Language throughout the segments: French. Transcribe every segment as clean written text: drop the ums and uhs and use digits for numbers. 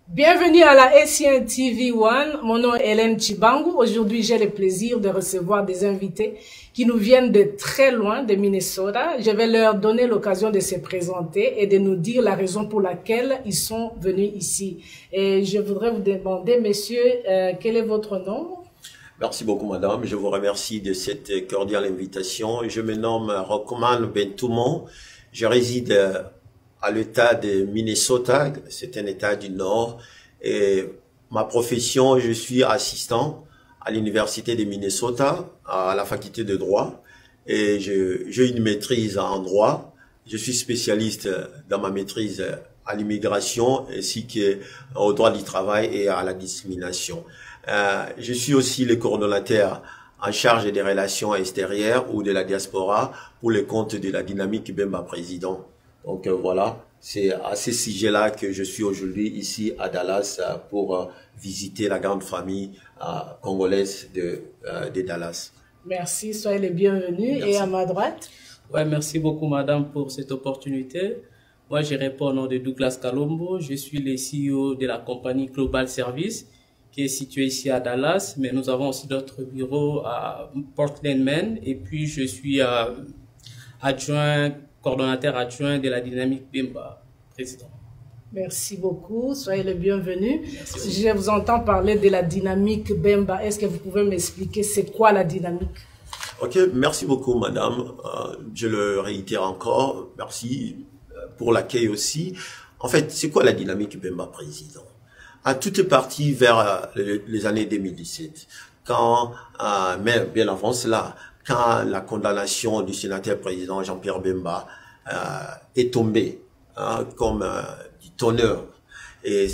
Bienvenue à la SCN TV One. Mon nom est Hélène Chibangu. Aujourd'hui, j'ai le plaisir de recevoir des invités qui nous viennent de très loin, de Minnesota. Je vais leur donner l'occasion de se présenter et de nous dire la raison pour laquelle ils sont venus ici. Et je voudrais vous demander, messieurs, quel est votre nom? Merci beaucoup, madame. Je vous remercie de cette cordiale invitation. Je me nomme Rockman Bentoumon. Je réside à l'État de Minnesota. C'est un État du Nord. Et ma profession, je suis assistant à l'Université de Minnesota, à la faculté de droit. Et j'ai une maîtrise en droit. Je suis spécialiste dans ma maîtrise à l'immigration ainsi qu'au droit du travail et à la discrimination. Je suis aussi le coordonnateur en charge des relations extérieures ou de la diaspora pour le compte de la dynamique Bemba Président. Donc voilà, c'est à ce sujet-là que je suis aujourd'hui ici à Dallas pour visiter la grande famille congolaise de Dallas. Merci, soyez les bienvenus. Merci. Et à ma droite? Ouais, merci beaucoup madame pour cette opportunité. Moi, je réponds au nom de Douglas Kalombo. Je suis le CEO de la compagnie Global Service qui est située ici à Dallas, mais nous avons aussi d'autres bureaux à Portland, Maine. Et puis, je suis coordonnateur adjoint de la dynamique Bemba Président. Merci beaucoup, soyez le bienvenu. Je vous entends parler de la dynamique Bemba. Est-ce que vous pouvez m'expliquer c'est quoi la dynamique? Ok, merci beaucoup madame. Je le réitère encore. Merci pour l'accueil aussi. En fait, c'est quoi la dynamique Bemba Président? À toute partie vers les années 2017, quand, mais bien avant cela, quand la condamnation du sénateur président Jean-Pierre Bemba est tombée comme du tonnerre, et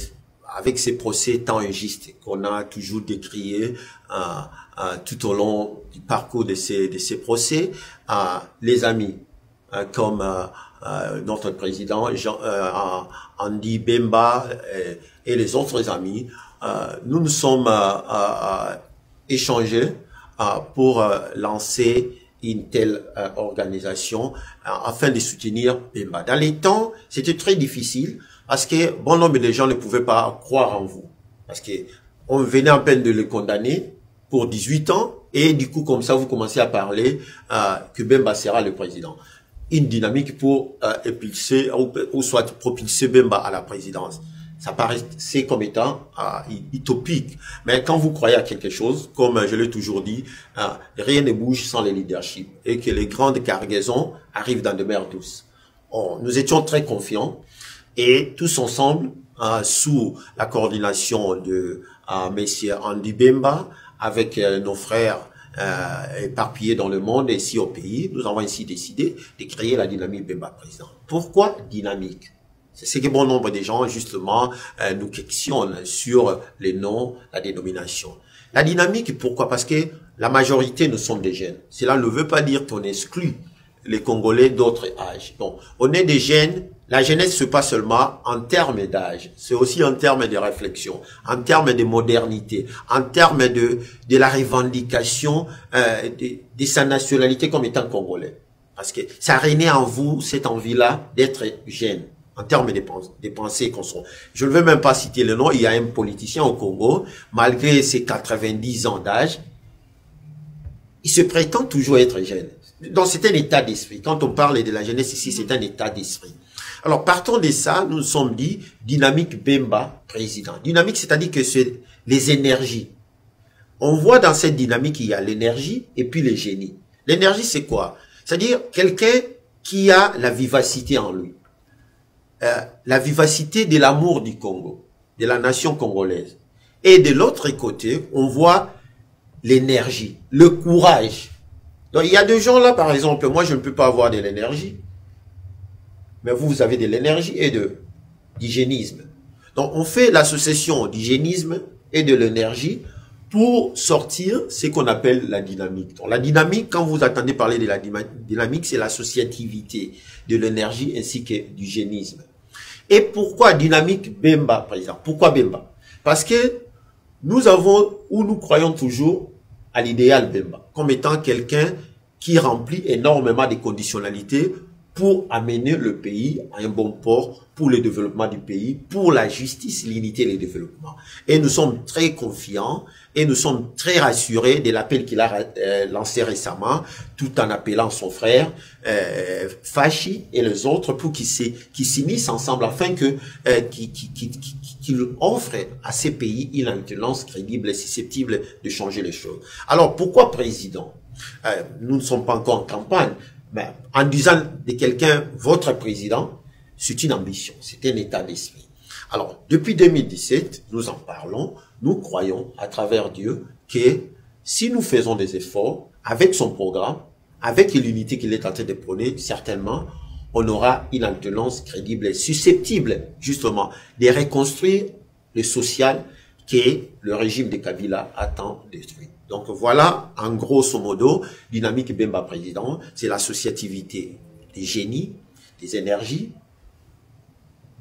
avec ces procès tant injustes qu'on a toujours décriés tout au long du parcours de ces procès, les amis comme notre président Andy Bemba et les autres amis, nous nous sommes échangés pour lancer une telle organisation afin de soutenir Bemba. Dans les temps, c'était très difficile parce que bon nombre de gens ne pouvaient pas croire en vous. Parce que on venait à peine de le condamner pour 18 ans et du coup, comme ça, vous commencez à parler que Bemba sera le président. Une dynamique pour épulser ou soit propulser Bemba à la présidence. Ça paraissait comme étant utopique. Mais quand vous croyez à quelque chose, comme je l'ai toujours dit, rien ne bouge sans le leadership et que les grandes cargaisons arrivent dans de mers douces. Nous étions très confiants et tous ensemble, sous la coordination de Monsieur Andy Bemba, avec nos frères éparpillés dans le monde et ici au pays, nous avons ainsi décidé de créer la dynamique Bemba Président. Pourquoi dynamique? C'est ce que bon nombre de gens, justement, nous questionnent sur les noms, la dénomination. La dynamique, pourquoi? Parce que la majorité, nous sommes des jeunes. Cela ne veut pas dire qu'on exclut les Congolais d'autres âges. Donc, on est des jeunes. La jeunesse, c'est pas seulement en termes d'âge, c'est aussi en termes de réflexion, en termes de modernité, en termes de la revendication de sa nationalité comme étant congolais. Parce que ça renaît en vous cette envie-là d'être jeune. En termes de pensées qu'on soit. Je ne veux même pas citer le nom, il y a un politicien au Congo, malgré ses 90 ans d'âge, il se prétend toujours être jeune. Donc c'est un état d'esprit. Quand on parle de la jeunesse ici, c'est un état d'esprit. Alors partons de ça, nous nous sommes dit dynamique Bemba Président. Dynamique, c'est-à-dire que c'est les énergies. On voit dans cette dynamique, il y a l'énergie et puis le génie. L'énergie, c'est quoi? C'est-à-dire quelqu'un qui a la vivacité en lui. La vivacité de l'amour du Congo, de la nation congolaise. Et de l'autre côté, on voit l'énergie, le courage. Donc il y a des gens là, par exemple, moi je ne peux pas avoir de l'énergie, mais vous avez de l'énergie et d'hygiénisme. Donc on fait l'association d'hygiénisme et de l'énergie pour sortir ce qu'on appelle la dynamique. Donc la dynamique, quand vous entendez parler de la dynamique, c'est l'associativité de l'énergie ainsi que du génisme. Et pourquoi dynamique Bemba, par exemple? Pourquoi Bemba? Parce que nous avons, ou nous croyons toujours à l'idéal Bemba, comme étant quelqu'un qui remplit énormément de conditionnalités pour amener le pays à un bon port, pour le développement du pays, pour la justice, l'unité et le développement. Et nous sommes très confiants et nous sommes très rassurés de l'appel qu'il a lancé récemment, tout en appelant son frère Fachi et les autres pour qu'ils s'unissent ensemble afin qu'il offre à ces pays une alternance crédible et susceptible de changer les choses. Alors, pourquoi président? Nous ne sommes pas encore en campagne, mais en disant de quelqu'un votre président, c'est une ambition, c'est un état d'esprit. Alors, depuis 2017, nous en parlons, nous croyons à travers Dieu que si nous faisons des efforts avec son programme, avec l'unité qu'il est en train de prôner, certainement, on aura une alternance crédible et susceptible, justement, de reconstruire le social que le régime de Kabila a tant détruit. Donc voilà, en grosso modo, Dynamique Bemba Président, c'est l'associativité des génies, des énergies,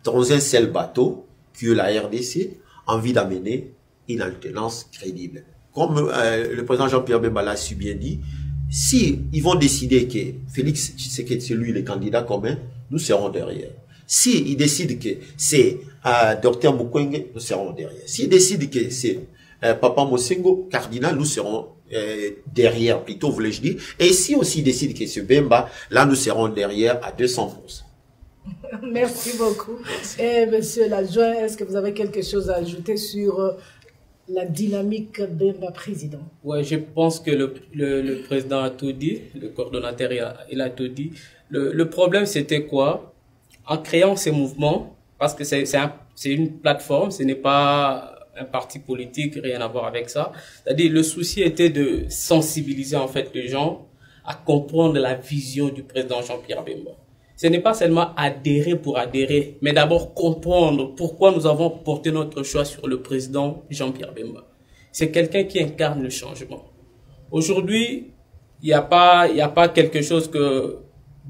dans un seul bateau, que la RDC a envie d'amener une alternance crédible. Comme le président Jean-Pierre Bemba l'a si bien dit, si ils vont décider que Félix Tshisekedi c'est lui le candidat commun, nous serons derrière. Si ils décident que c'est Dr Mukwege, nous serons derrière. S'ils décident que c'est Papa Mosengo, cardinal, nous serons derrière, plutôt voulais-je dire. Et si aussi ils décident que c'est Bemba, là nous serons derrière à 200%. Merci beaucoup. Et monsieur l'adjoint, est-ce que vous avez quelque chose à ajouter sur la dynamique Bemba Président? Ouais, je pense que le président a tout dit, le coordonnateur il a tout dit. Le problème c'était quoi? En créant ces mouvements, parce que c'est une plateforme, ce n'est pas un parti politique, rien à voir avec ça. C'est-à-dire le souci était de sensibiliser en fait les gens à comprendre la vision du président Jean-Pierre Bemba. Ce n'est pas seulement adhérer pour adhérer, mais d'abord comprendre pourquoi nous avons porté notre choix sur le président Jean-Pierre Bemba. C'est quelqu'un qui incarne le changement. Aujourd'hui, il n'y a pas quelque chose que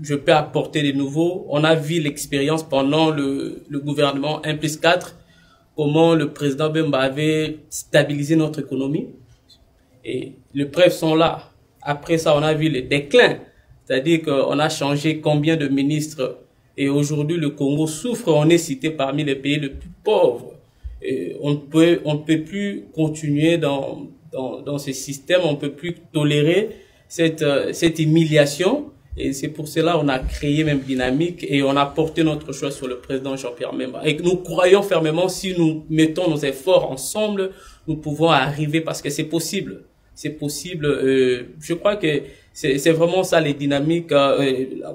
je peux apporter de nouveau. On a vu l'expérience pendant le gouvernement 1+4, comment le président Bemba avait stabilisé notre économie. Et les preuves sont là. Après ça, on a vu le déclin. C'est-à-dire qu'on a changé combien de ministres et aujourd'hui le Congo souffre, on est cité parmi les pays les plus pauvres. Et on ne peut plus continuer dans ce système, on ne peut plus tolérer cette humiliation. Et c'est pour cela qu'on a créé même Dynamique et on a porté notre choix sur le président Jean-Pierre Bemba. Et nous croyons fermement, si nous mettons nos efforts ensemble, nous pouvons arriver parce que c'est possible. C'est possible. Je crois que c'est vraiment ça les dynamiques,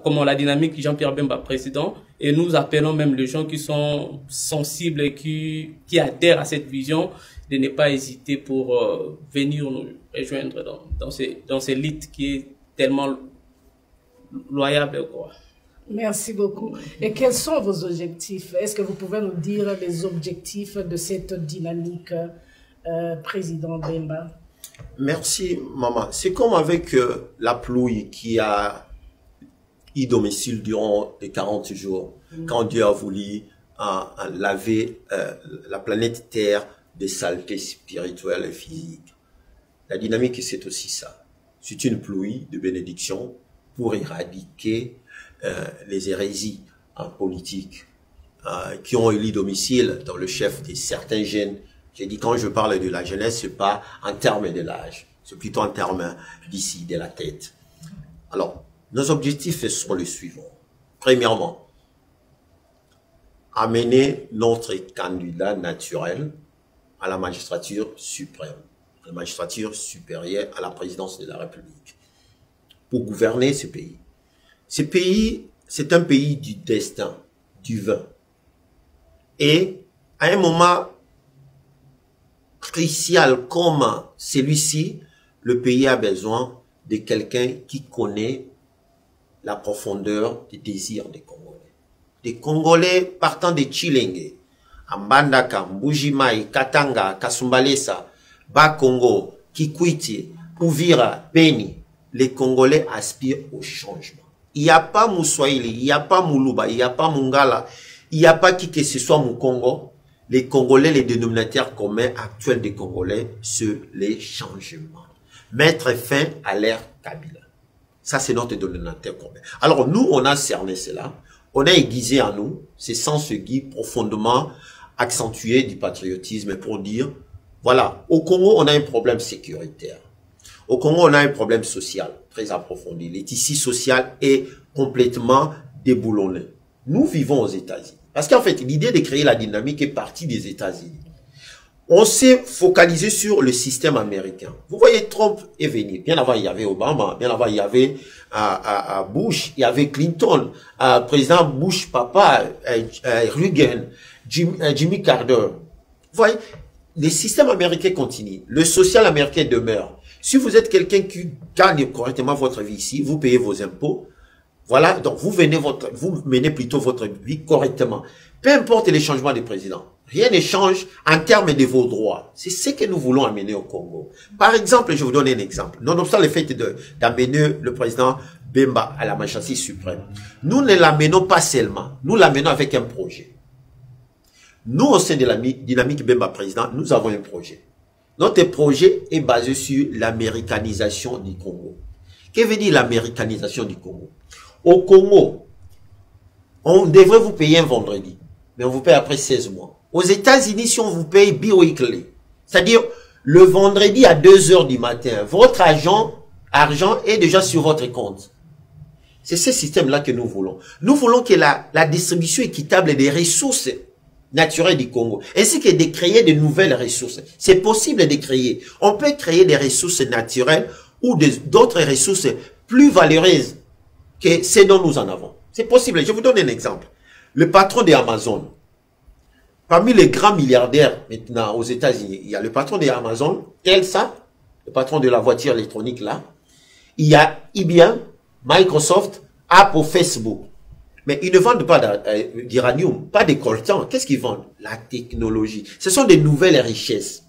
comment la dynamique Jean-Pierre Bemba président. Et nous appelons même les gens qui sont sensibles et qui adhèrent à cette vision de ne pas hésiter pour venir nous rejoindre dans ces luttes qui est tellement loyable, quoi. Merci beaucoup. Et quels sont vos objectifs? Est-ce que vous pouvez nous dire les objectifs de cette dynamique président Bemba? Merci, maman. C'est comme avec la pluie qui a eu domicile durant les 40 jours, quand Dieu a voulu laver la planète Terre des saletés spirituelles et physiques. La dynamique, c'est aussi ça. C'est une pluie de bénédiction pour éradiquer les hérésies en politique qui ont élu domicile dans le chef de certains jeunes. J'ai dit, quand je parle de la jeunesse, c'est pas en termes de l'âge, c'est plutôt en termes d'ici, de la tête. Alors, nos objectifs sont les suivants. Premièrement, amener notre candidat naturel à la magistrature suprême, à la magistrature supérieure à la présidence de la République, pour gouverner ce pays. Ce pays, c'est un pays du destin, du vin. Et à un moment crucial comme celui-ci, le pays a besoin de quelqu'un qui connaît la profondeur des désirs des Congolais. Des Congolais partant de Chilenge, Mbandaka, Mbujimai, Katanga, Kasumbalesa, Bas-Congo, Kikwiti, Uvira, Beni, les Congolais aspirent au changement. Il n'y a pas Moussoaili, il n'y a pas Moulouba, il n'y a pas Mungala, il n'y a pas qui que ce soit Moukongo. Les Congolais, les dénominateurs communs actuels des Congolais, c'est les changements. Mettre fin à l'ère Kabila. Ça, c'est notre dénominateur commun. Alors, nous, on a cerné cela. On a aiguisé en nous ces sens guide profondément accentué du patriotisme pour dire, voilà, au Congo, on a un problème sécuritaire. Au Congo, on a un problème social très approfondi. Le tissu social est complètement déboulonné. Nous vivons aux États-Unis. Parce qu'en fait, l'idée de créer la dynamique est partie des États-Unis. On s'est focalisé sur le système américain. Vous voyez, Trump est venu. Bien avant, il y avait Obama. Bien avant, il y avait Bush. Il y avait Clinton. Président Bush, papa, Reagan, Jimmy Carter. Vous voyez, le système américain continue. Le social américain demeure. Si vous êtes quelqu'un qui gagne correctement votre vie ici, vous payez vos impôts. Voilà, donc vous menez plutôt votre vie correctement. Peu importe les changements des présidents. Rien ne change en termes de vos droits. C'est ce que nous voulons amener au Congo. Par exemple, je vous donne un exemple. Nonobstant le fait d'amener le président Bemba à la magistrature suprême, nous ne l'amenons pas seulement, nous l'amenons avec un projet. Nous, au sein de la dynamique Bemba président, nous avons un projet. Notre projet est basé sur l'américanisation du Congo. Que veut dire l'américanisation du Congo? Au Congo, on devrait vous payer un vendredi, mais on vous paye après 16 mois. Aux États-Unis, si on vous paye bi-weekly, c'est-à-dire le vendredi à 2 heures du matin, votre argent est déjà sur votre compte. C'est ce système-là que nous voulons. Nous voulons que la distribution équitable des ressources naturelles du Congo, ainsi que de créer de nouvelles ressources. C'est possible de créer. On peut créer des ressources naturelles ou d'autres ressources plus valeureuses que ce dont nous en avons. C'est possible. Je vous donne un exemple. Le patron d'Amazon, parmi les grands milliardaires maintenant aux États-Unis, il y a le patron d'Amazon, Elsa, le patron de la voiture électronique là. Il y a IBM, Microsoft, Apple, Facebook. Mais ils ne vendent pas d'uranium, pas de coltan. Qu'est-ce qu'ils vendent? La technologie. Ce sont des nouvelles richesses.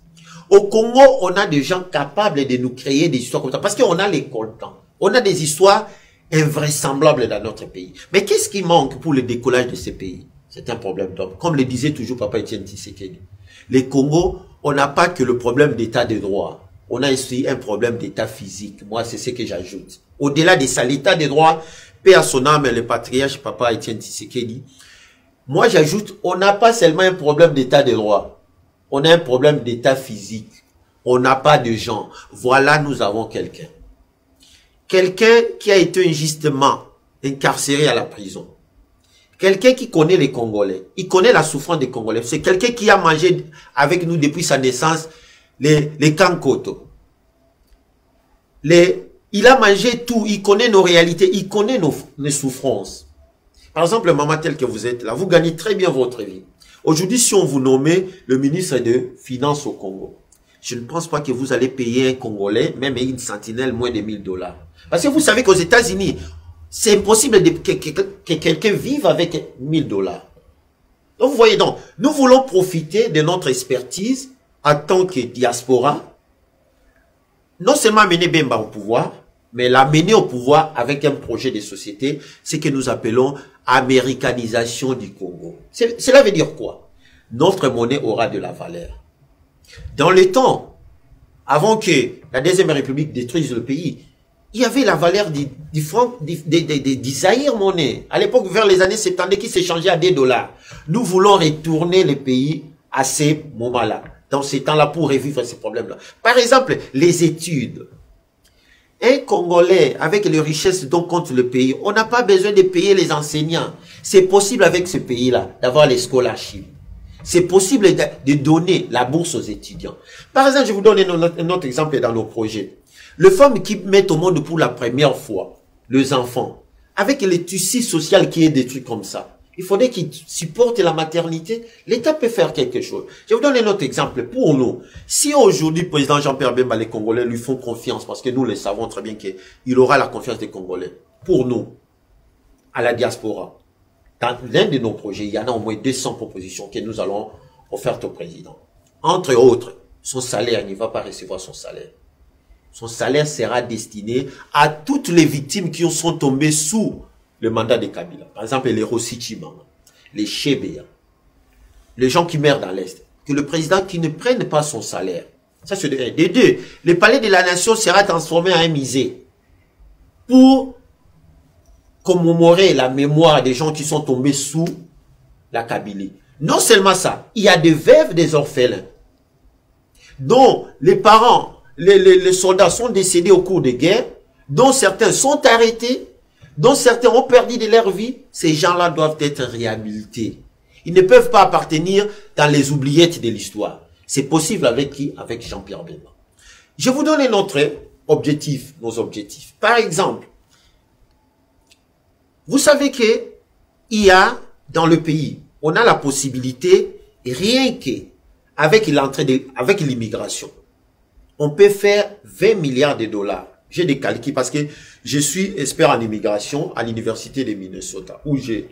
Au Congo, on a des gens capables de nous créer des histoires comme ça. Parce qu'on a les coltans. On a des histoires invraisemblables dans notre pays. Mais qu'est-ce qui manque pour le décollage de ces pays? C'est un problème d'homme. Comme le disait toujours Papa Etienne Tshisekedi. Les Congo, on n'a pas que le problème d'état de droit. On a aussi un problème d'état physique. Moi, c'est ce que j'ajoute. Au-delà de ça, l'état de droit, paix à son âme, le patriarche Papa Etienne Tshisekedi. Moi, j'ajoute, on n'a pas seulement un problème d'état de droit. On a un problème d'état physique. On n'a pas de gens. Voilà, nous avons quelqu'un. Quelqu'un qui a été injustement incarcéré à la prison. Quelqu'un qui connaît les Congolais. Il connaît la souffrance des Congolais. C'est quelqu'un qui a mangé avec nous depuis sa naissance les kankoto. Il a mangé tout. Il connaît nos réalités. Il connaît nos souffrances. Par exemple, maman telle que vous êtes là, vous gagnez très bien votre vie. Aujourd'hui, si on vous nommait le ministre des Finances au Congo, je ne pense pas que vous allez payer un Congolais, même une sentinelle, moins de $1000. Parce que vous savez qu'aux États-Unis, c'est impossible que quelqu'un vive avec $1000. Donc, vous voyez donc, nous voulons profiter de notre expertise en tant que diaspora, non seulement mener Bemba au pouvoir, mais l'amener au pouvoir avec un projet de société, ce que nous appelons américanisation du Congo. Cela veut dire quoi? Notre monnaie aura de la valeur. Dans le temps, avant que la Deuxième République détruise le pays, il y avait la valeur du franc, des Zaïre monnaie. À l'époque, vers les années 70, qui s'échangeait à $. Nous voulons retourner le pays à ces moments-là, dans ces temps-là, pour revivre ces problèmes-là. Par exemple, les études. Un Congolais, avec les richesses dont compte le pays, on n'a pas besoin de payer les enseignants. C'est possible avec ce pays-là, d'avoir les scholarships. C'est possible de donner la bourse aux étudiants. Par exemple, je vous donne un autre exemple dans nos projets. Les femmes qui mettent au monde pour la première fois, les enfants, avec le tissu social qui est détruit comme ça, il faudrait qu'ils supportent la maternité. L'État peut faire quelque chose. Je vous donne un autre exemple. Pour nous, si aujourd'hui, le président Jean-Pierre Bemba, les Congolais lui font confiance, parce que nous le savons très bien qu'il aura la confiance des Congolais. Pour nous, à la diaspora, dans l'un de nos projets, il y en a au moins 200 propositions que nous allons offrir au président. Entre autres, son salaire, il ne va pas recevoir son salaire. Son salaire sera destiné à toutes les victimes qui sont tombées sous le mandat de Kabila. Par exemple, les Rossi Chimanga, les Chebea, les gens qui meurent dans l'Est. Que le président qui ne prenne pas son salaire. Ça, c'est de deux. Le palais de la nation sera transformé en un musée. pour commémorer la mémoire des gens qui sont tombés sous la Kabylie. Non seulement ça, il y a des veuves, des orphelins, dont les parents, les soldats sont décédés au cours des guerres, dont certains sont arrêtés, dont certains ont perdu de leur vie. Ces gens-là doivent être réhabilités. Ils ne peuvent pas appartenir dans les oubliettes de l'histoire. C'est possible avec qui? Avec Jean-Pierre Bemba. Je vous donne notre objectif, nos objectifs. Par exemple, vous savez que il y a dans le pays, on a la possibilité, rien que avec l'immigration, on peut faire 20 milliards de dollars. J'ai des calculs parce que je suis expert en immigration à l'université de Minnesota, où j'ai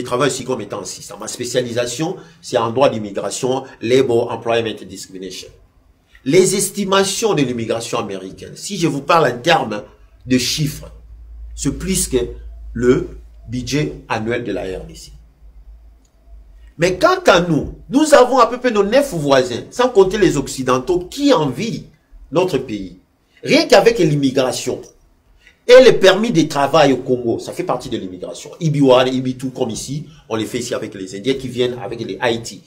travaillé aussi comme étant assistant. Ma spécialisation, c'est en droit d'immigration, Labor Employment Discrimination. Les estimations de l'immigration américaine, si je vous parle en termes de chiffres, c'est plus que le budget annuel de la RDC. Mais quant à nous, nous avons à peu près nos 9 voisins, sans compter les Occidentaux, qui envient notre pays. Rien qu'avec l'immigration et le permis de travail au Congo, ça fait partie de l'immigration. Ibi-1, Ibi-2, comme ici, on les fait ici avec les Indiens qui viennent avec les Haïti.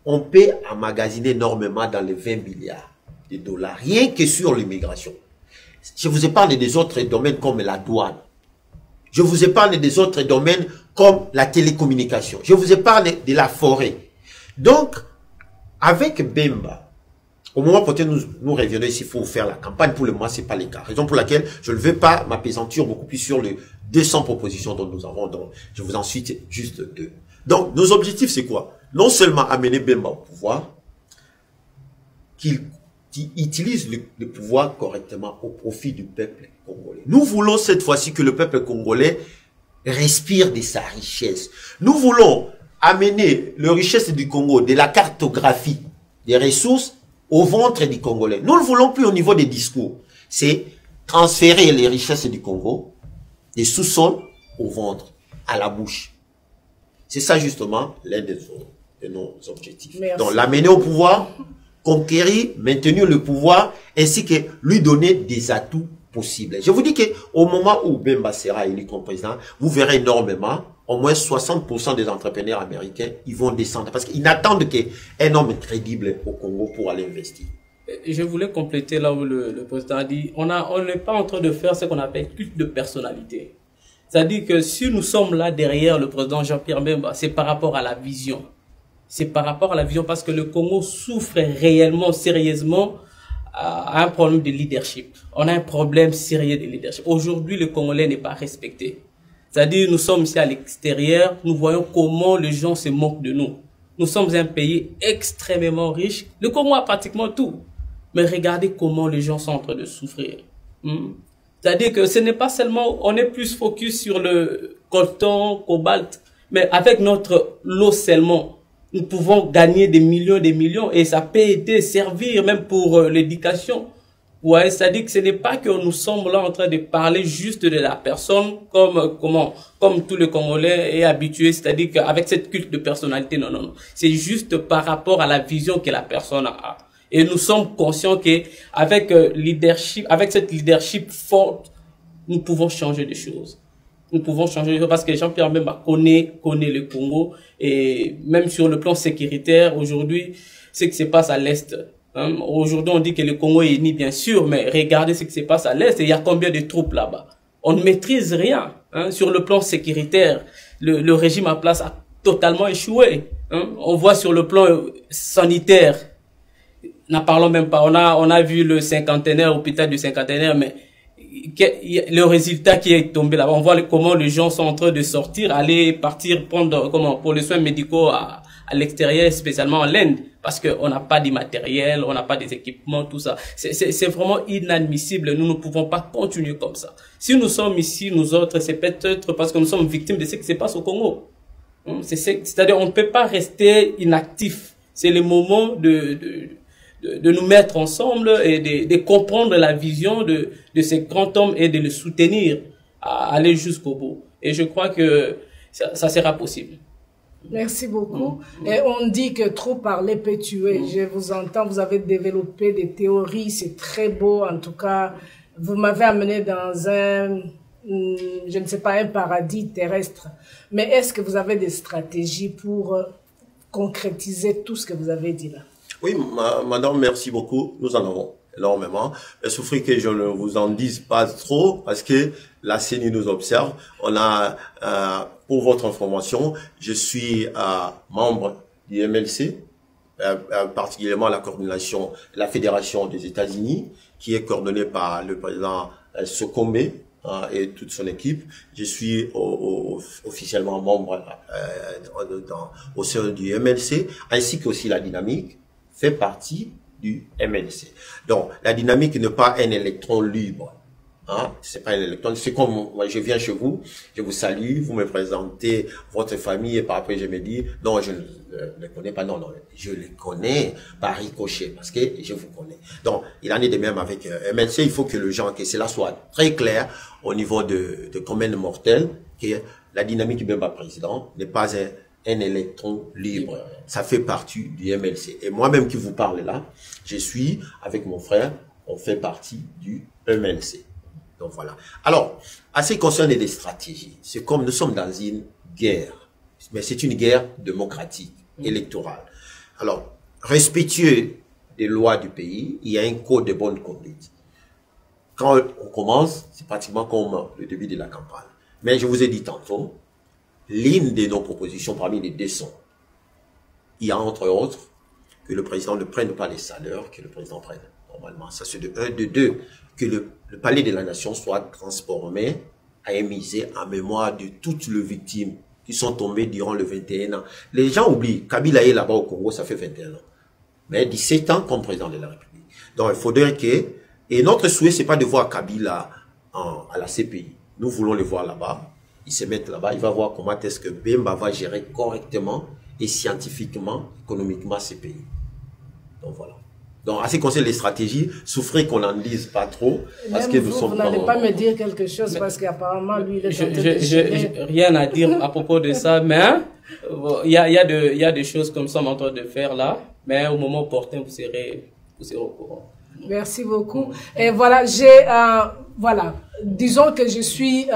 On peut emmagasiner énormément dans les 20 milliards de dollars, rien que sur l'immigration. Je vous épargne des autres domaines comme la douane. Je vous épargne des autres domaines comme la télécommunication. Je vous épargne de la forêt. Donc, avec Bemba, au moment où nous reviendrons ici, il faut faire la campagne. Pour le moment, ce n'est pas le cas. Raison pour laquelle je ne veux pas m'appesantir beaucoup plus sur les 200 propositions dont nous avons. Donc, je vous en cite juste 2. Donc, nos objectifs, c'est quoi? Non seulement amener Bemba au pouvoir, qu'il utilise le pouvoir correctement au profit du peuple congolais. Nous voulons cette fois-ci que le peuple congolais respire de sa richesse. Nous voulons amener la richesse du Congo, de la cartographie des ressources, au ventre du Congolais. Nous ne voulons plus au niveau des discours. C'est transférer les richesses du Congo, des sous-sols, au ventre, à la bouche. C'est ça justement l'un de nos objectifs. Merci. Donc l'amener au pouvoir, conquérir, maintenir le pouvoir, ainsi que lui donner des atouts possibles. Je vous dis que au moment où Bemba sera élu comme président, vous verrez énormément, au moins 60% des entrepreneurs américains, ils vont descendre parce qu'ils n'attendent qu'un homme crédible au Congo pour aller investir. Je voulais compléter là où le président a dit, on n'est pas en train de faire ce qu'on appelle culte de personnalité. C'est-à-dire que si nous sommes là derrière le président Jean-Pierre Bemba, c'est par rapport à la vision. C'est par rapport à la vision parce que le Congo souffre réellement, sérieusement, à un problème de leadership. On a un problème sérieux de leadership. Aujourd'hui, le Congolais n'est pas respecté. C'est-à-dire, nous sommes ici à l'extérieur, nous voyons comment les gens se moquent de nous. Nous sommes un pays extrêmement riche. Le Congo a pratiquement tout. Mais regardez comment les gens sont en train de souffrir. C'est-à-dire que ce n'est pas seulement, on est plus focus sur le coltan, cobalt, mais avec notre lot seulement, nous pouvons gagner des millions et ça peut aider, servir même pour l'éducation. Ouais, c'est-à-dire que ce n'est pas que nous sommes là en train de parler juste de la personne comme tout le Congolais est habitué, c'est-à-dire qu'avec cette culte de personnalité, non. C'est juste par rapport à la vision que la personne a. Et nous sommes conscients que avec cette leadership forte, nous pouvons changer des choses. Nous pouvons changer les choses parce que Jean-Pierre Bemba connaît le Congo et même sur le plan sécuritaire, aujourd'hui, ce qui se passe à l'Est. Aujourd'hui, on dit que le Congo est uni, bien sûr, mais regardez ce qui se passe à l'Est et il y a combien de troupes là-bas. On ne maîtrise rien. Sur le plan sécuritaire, le régime en place a totalement échoué. On voit sur le plan sanitaire, n'en parlons même pas. On a vu le cinquantenaire, l'hôpital du cinquantenaire, mais le résultat qui est tombé là-bas, on voit comment les gens sont en train de sortir, partir prendre pour les soins médicaux à l'extérieur, spécialement en l'Inde, parce qu'on n'a pas d'immatériel, on n'a pas des équipements, tout ça. C'est vraiment inadmissible. Nous ne pouvons pas continuer comme ça. Si nous sommes ici, nous autres, c'est peut-être parce que nous sommes victimes de ce qui se passe au Congo. C'est-à-dire, on ne peut pas rester inactif. C'est le moment de nous mettre ensemble et de comprendre la vision de ces grands hommes et de le soutenir à aller jusqu'au bout. Et je crois que ça sera possible. Merci beaucoup. Et on dit que trop parler peut tuer. Je vous entends, vous avez développé des théories, c'est très beau. En tout cas, Vous m'avez amené dans un, je ne sais pas, un paradis terrestre. Mais est-ce que vous avez des stratégies pour concrétiser tout ce que vous avez dit là? Oui, madame, merci beaucoup. Nous en avons énormément. Il suffit que je ne vous en dise pas trop parce que la CENI nous observe. On a, pour votre information, je suis membre du MLC, particulièrement la coordination, la Fédération des États-Unis, qui est coordonnée par le président Sokombe et toute son équipe. Je suis officiellement membre au sein du MLC, ainsi qu'aussi la dynamique fait partie du MLC. Donc, la dynamique n'est pas un électron libre. Hein? C'est pas un électron. C'est comme moi, je viens chez vous, je vous salue, vous me présentez votre famille et par après je me dis, non, je ne les connais pas. Non, je les connais par ricochet parce que je vous connais. Donc, il en est de même avec MLC. Il faut que le gens, que cela soit très clair au niveau de combien de mortels, que la dynamique Bemba président n'est pas un électron libre. Ça fait partie du MLC. Et moi-même qui vous parle là, je suis avec mon frère, on fait partie du MLC. Donc voilà. Alors, à ce qui concerne les stratégies, c'est comme nous sommes dans une guerre, mais c'est une guerre démocratique, électorale. Alors, respectueux des lois du pays, il y a un code de bonne conduite. Quand on commence, c'est pratiquement comme le début de la campagne. Mais je vous ai dit tantôt, l'une de nos propositions parmi les 200, il y a entre autres que le président ne prenne pas les salaires que le président prenne. Normalement, ça c'est de 1, de 2, que le palais de la nation soit transformé à un musée en mémoire de toutes les victimes qui sont tombées durant le 21 ans. Les gens oublient, Kabila est là-bas au Congo, ça fait 21 ans. Mais 17 ans comme président de la République. Donc il faudrait que, et notre souhait c'est pas de voir Kabila à la CPI. Nous voulons le voir là-bas. Il se met là-bas, il va voir comment est-ce que Bemba va gérer correctement et scientifiquement, économiquement ces pays. Donc voilà. Donc, à ce qui concerne les stratégies, souffrez qu'on n'en dise pas trop, parce que nous sommes... Vous n'allez pas me dire quelque chose, parce qu'apparemment, lui, il est rien à dire à propos de ça, mais il y a des choses comme ça, on est en train de faire là, mais au moment opportun, vous serez au courant. Merci beaucoup. Et voilà, voilà, disons que je suis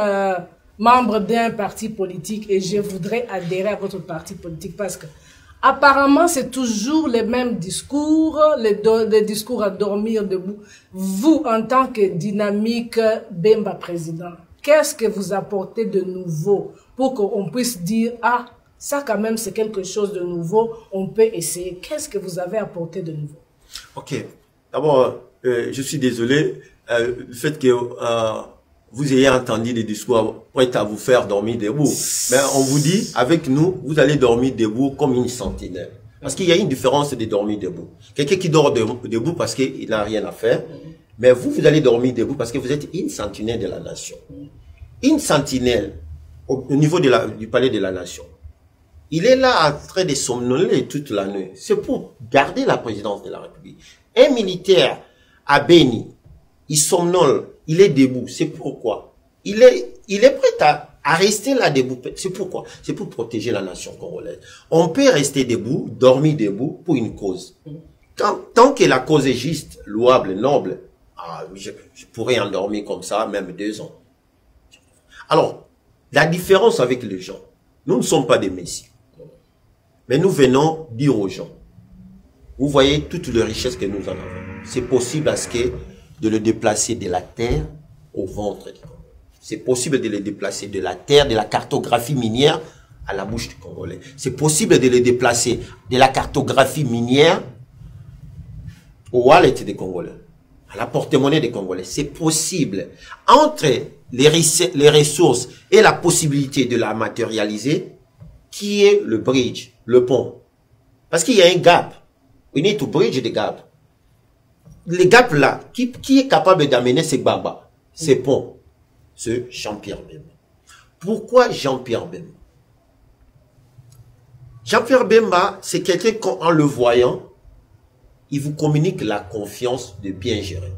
membre d'un parti politique et je voudrais adhérer à votre parti politique parce que apparemment, c'est toujours les mêmes discours, les discours à dormir debout. Vous, en tant que dynamique Bemba président, qu'est-ce que vous apportez de nouveau pour qu'on puisse dire, ah, ça quand même c'est quelque chose de nouveau, on peut essayer. Qu'est-ce que vous avez apporté de nouveau? Ok. D'abord, je suis désolé, le fait que vous ayez entendu des discours prêts à vous faire dormir debout. Mais on vous dit, avec nous, vous allez dormir debout comme une sentinelle. Parce qu'il y a une différence de dormir debout. Quelqu'un qui dort debout parce qu'il n'a rien à faire. Mais vous allez dormir debout parce que vous êtes une sentinelle de la nation. Une sentinelle au niveau du palais de la nation. Il est là en train de somnoler toute la nuit. C'est pour garder la présidence de la République. Un militaire à Beni, il somnole. Il est debout. C'est pourquoi. Il est prêt à rester là debout. C'est pourquoi. C'est pour protéger la nation congolaise. On peut rester debout, dormir debout pour une cause. Tant que la cause est juste, louable, noble, je pourrais endormir comme ça, même 2 ans. Alors, la différence avec les gens, nous ne sommes pas des messies. Mais nous venons dire aux gens, vous voyez toutes les richesses que nous en avons. C'est possible à ce que de le déplacer de la terre au ventre du Congo. C'est possible de le déplacer de la terre, de la cartographie minière à la bouche du Congolais. C'est possible de le déplacer de la cartographie minière au wallet des Congolais, à la porte-monnaie des Congolais. C'est possible. Entre les ressources et la possibilité de la matérialiser, qui est le bridge, le pont. Parce qu'il y a un gap. We need to bridge the gap. Le gap là, qui est capable d'amener ces barbas, ces ponts? Ce Jean-Pierre Bemba. Pourquoi Jean-Pierre Bemba? Jean-Pierre Bemba, c'est quelqu'un qu'en le voyant, il vous communique la confiance de bien gérer.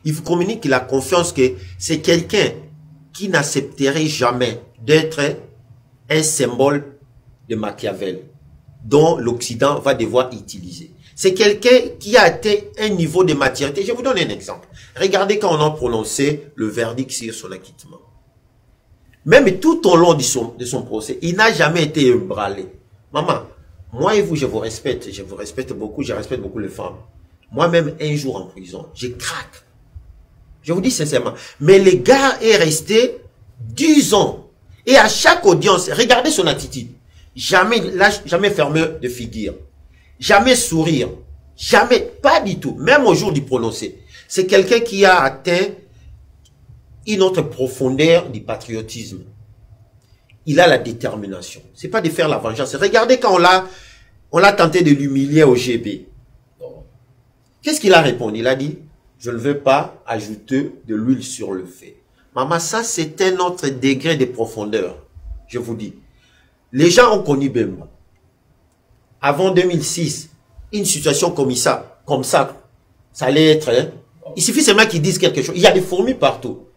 Il vous communique la confiance que c'est quelqu'un qui n'accepterait jamais d'être un symbole de Machiavel, dont l'Occident va devoir utiliser. C'est quelqu'un qui a atteint un niveau de maturité. Je vous donne un exemple. Regardez quand on a prononcé le verdict sur son acquittement. Même tout au long de son procès, il n'a jamais été ébranlé. Maman, moi et vous, je vous respecte beaucoup, je respecte beaucoup les femmes. Moi-même, un jour en prison, je craque. Je vous dis sincèrement. Mais le gars est resté 10 ans. Et à chaque audience, regardez son attitude. Jamais fermé de figure. Jamais sourire. Jamais, pas du tout. Même au jour du prononcé. C'est quelqu'un qui a atteint une autre profondeur du patriotisme. Il a la détermination. C'est pas de faire la vengeance. Regardez quand on l'a tenté de l'humilier au GB. Qu'est-ce qu'il a répondu? Il a dit, je ne veux pas ajouter de l'huile sur le feu. Maman, ça c'est un autre degré de profondeur. Je vous dis. Les gens ont connu Bemba. Avant 2006, une situation comme ça, ça allait être... Hein? Il suffit seulement qu'ils disent quelque chose. Il y a des fourmis partout.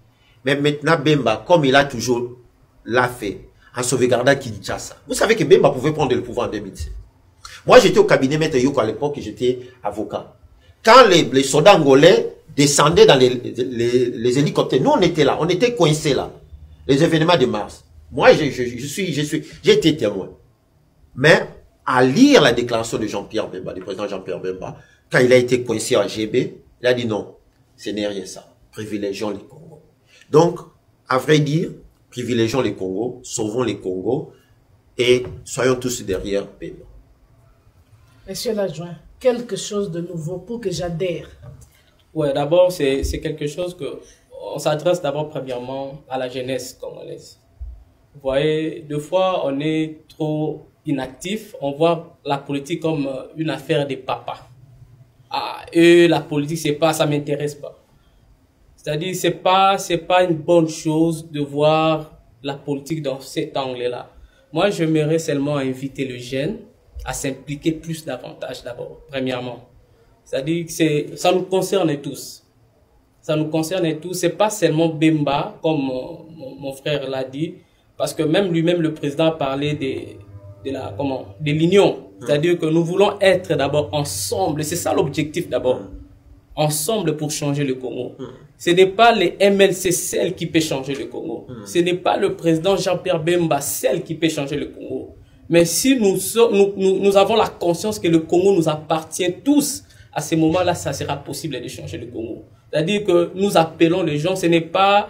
Mais maintenant, Bemba, comme il a toujours l'a fait, en sauvegardant Kinshasa. Vous savez que Bemba pouvait prendre le pouvoir en 2007. Moi, j'étais au cabinet Maître Yoko à l'époque et j'étais avocat. Quand les soldats angolais descendaient dans les hélicoptères, nous on était là, on était coincés là. Les événements de mars. Moi, j'ai été témoin. Mais à lire la déclaration de Jean-Pierre Bemba, du président Jean-Pierre Bemba, quand il a été coincé à GB, il a dit non, ce n'est rien ça. Privilégions les Congos. Donc, à vrai dire, privilégions les Congos, sauvons les Congos et soyons tous derrière Bemba. Monsieur l'adjoint, quelque chose de nouveau pour que j'adhère. Ouais, d'abord, c'est quelque chose que on s'adresse d'abord premièrement à la jeunesse congolaise. Vous voyez, deux fois, on est trop inactif. On voit la politique comme une affaire des papas. Ah, et la politique, c'est pas, ça m'intéresse pas. C'est-à-dire, c'est pas une bonne chose de voir la politique dans cet angle-là. Moi, j'aimerais seulement inviter le jeune à s'impliquer plus davantage d'abord, premièrement. C'est-à-dire que ça nous concerne tous. Ça nous concerne tous. C'est pas seulement Bemba, comme mon frère l'a dit, parce que même lui-même, le président a parlé de l'union. C'est-à-dire que nous voulons être d'abord ensemble. C'est ça l'objectif d'abord. Ensemble pour changer le Congo. Ce n'est pas les MLC celle qui peut changer le Congo. Ce n'est pas le président Jean-Pierre Bemba celle qui peut changer le Congo. Mais si nous avons la conscience que le Congo nous appartient tous, à ce moment-là, ça sera possible de changer le Congo. C'est-à-dire que nous appelons les gens, ce n'est pas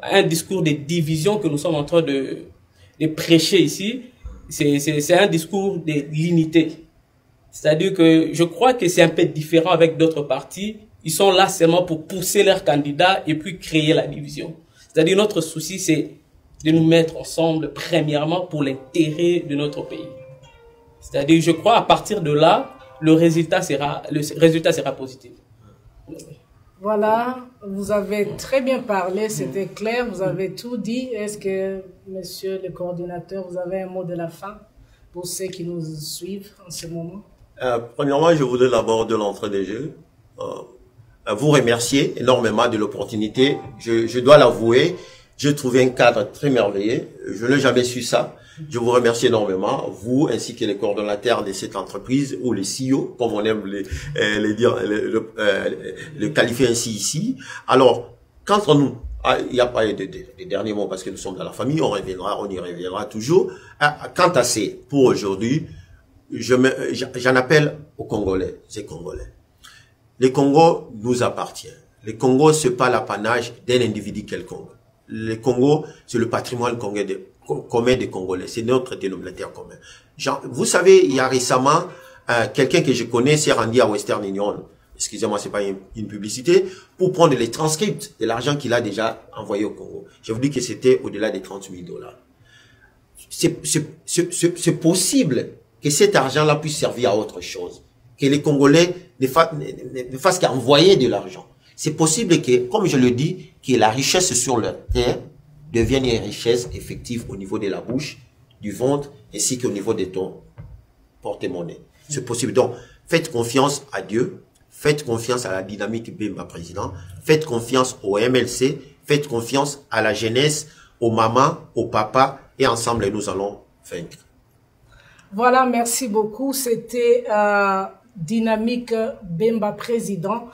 un discours de division que nous sommes en train de prêcher ici, c'est un discours de l'unité. C'est-à-dire que je crois que c'est un peu différent avec d'autres partis. Ils sont là seulement pour pousser leurs candidats et puis créer la division. C'est-à-dire notre souci, c'est de nous mettre ensemble, premièrement, pour l'intérêt de notre pays. C'est-à-dire, je crois, à partir de là, le résultat sera positif. Voilà, vous avez très bien parlé, c'était clair, vous avez tout dit. Est-ce que, monsieur le coordinateur, vous avez un mot de la fin pour ceux qui nous suivent en ce moment? Premièrement, je voudrais d'abord de l'entrée des jeux vous remercier énormément de l'opportunité. Je dois l'avouer, j'ai trouvé un cadre très merveilleux. Je n'ai jamais su ça. Je vous remercie énormément, vous ainsi que les coordonnateurs de cette entreprise, ou les CEO, comme on aime le qualifier ainsi ici. Alors, quant à nous, il n'y a pas de derniers mots parce que nous sommes dans la famille, on y reviendra toujours. Quant à c'est pour aujourd'hui, j'en appelle aux Congolais, c'est Congolais. Le Congo nous appartient. Le Congo, c'est pas l'apanage d'un individu quelconque. Le Congo, c'est le patrimoine commun des Congolais. C'est notre dénominateur commun. Vous savez, il y a récemment, quelqu'un que je connais s'est rendu à Western Union. Excusez-moi, c'est pas une publicité, pour prendre les transcripts de l'argent qu'il a déjà envoyé au Congo. Je vous dis que c'était au-delà des 30 000 $. C'est possible que cet argent-là puisse servir à autre chose. Que les Congolais ne fassent qu'envoyer de l'argent. C'est possible que, comme je le dis, que la richesse sur leur terre devienne une richesse effective au niveau de la bouche, du ventre, ainsi qu'au niveau de ton porte-monnaie. C'est possible. Donc, faites confiance à Dieu, faites confiance à la dynamique Bemba président, faites confiance au MLC, faites confiance à la jeunesse, aux mamans, aux papas, et ensemble, nous allons vaincre. Voilà, merci beaucoup. C'était Dynamique Bemba président.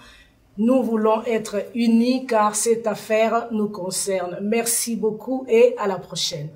Nous voulons être unis car cette affaire nous concerne. Merci beaucoup et à la prochaine.